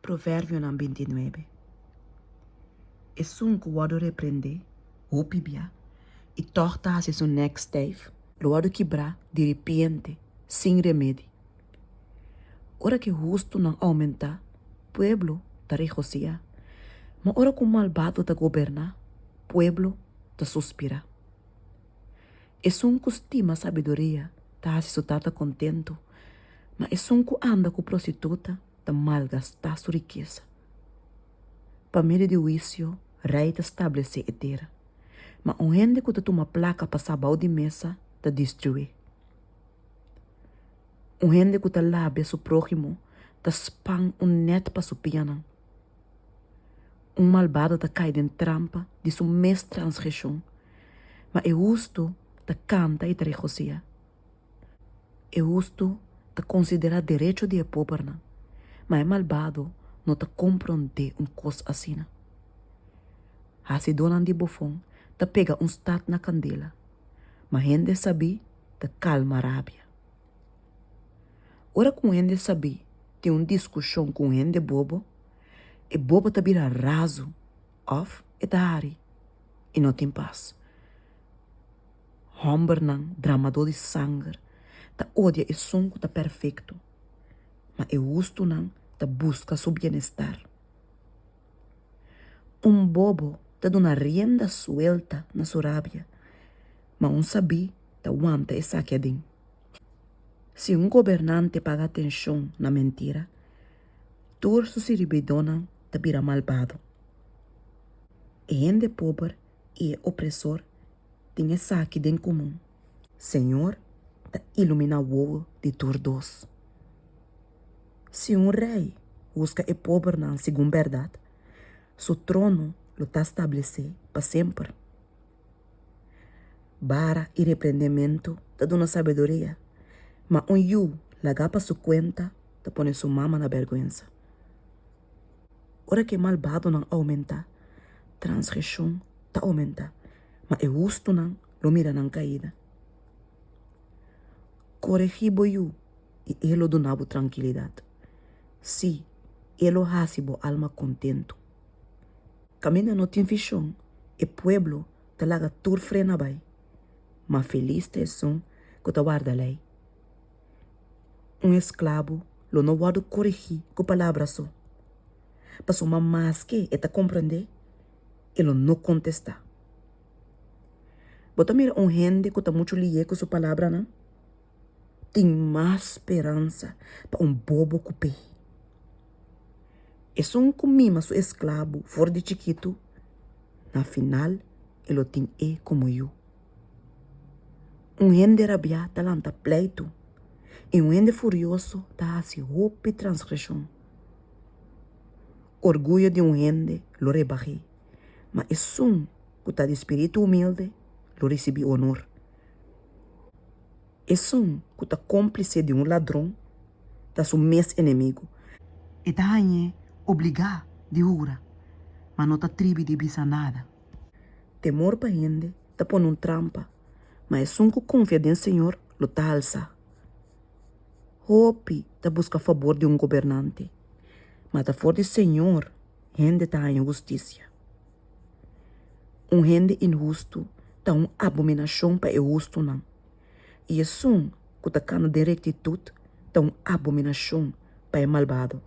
Provérbio 29. Es un cuado reprende, o pibia, e torta hacia su next day, lo hado quebrar de repente, sem remédio. Ora que justo não aumenta, pueblo ta regocija, mas ora que o malvado ta governa, pueblo ta suspira. Es un que estima sabedoria, ta hace su tata contento, mas es un que anda com prostituta, ta malgasta sua riqueza. Pa meio de juízo, rei ta estabelece etera, mas gente que ta toma placa pa sabau de mesa, ta destrui. Gente que ta labe su prójimo, ta spang net pa su piana. Malvado ta cai den trampa de su mes transgressão, mas é justo ta canta e ta regocija. É justo ta considera direito de pobre, mas é malvado não ta compreende coisa assim. Assim donan de bofão ta pega stat na candela, mas gente sabe ta calma a rábia. Ora com gente sabe tem discussão com gente bobo, e bobo ta vira raso, of e ta hari, e não tem paz. Homem não, dramador de sangue, ta odia e sonco ta perfeito, mas é justo não, ta busca seu bem-estar. Bobo ta dona rienda suelta na sua rábia, mas sabe ta aguanta e saquedin. Se governante paga atenção na mentira, todos os servidores ta vira malvado. E gente pobre e opressor tem saque em comum. Senhor ta ilumina o olho de todos. Se rei busca e pobre não segundo verdade, seu trono lo ta estabelecer para sempre. Bara e repreendimento ta dona sabedoria, mas yu laga para sua conta ta põe sua mama na vergonha. Ora que malvado não aumenta, transgressão ta aumenta, mas é justo não lo mira não caída. Corrigibo yu e ele donava tranquilidade. Si, ele hasibo alma contento. Camina no tem fichão, e pueblo te laga tur frena bai, mas feliz te son que te guarda lei. Escravo lo não guarda corrigir com palavras só. Passou uma mais que e te compreender, ele não contesta. Bota mira gente que tá muito lié com sua palavra, não? Tem mais esperança para bobo cupê. É só que mima seu escravo fora de chiquito, na final, ele tem como eu. Gente rabiado tá lanta pleito, e gente furioso tá assim roupa e transgressão. Orgulho de gente lo rebarrei, mas é só que tá de espírito humilde, lo recebi honor. É só que tá cúmplice de ladrão, tá seu mês inimigo. E tá obrigar de ura, mas não tá tribo de bisa nada. Temor para gente tá pondo trampa, mas é só que confia no Senhor, lo tá alça. Hope tá busca favor de governante, mas tá fora do Senhor, gente tá em justiça. Gente injusto tá abominação para o justo não. E é só que tá cana de rectitude tá abominação para o malvado.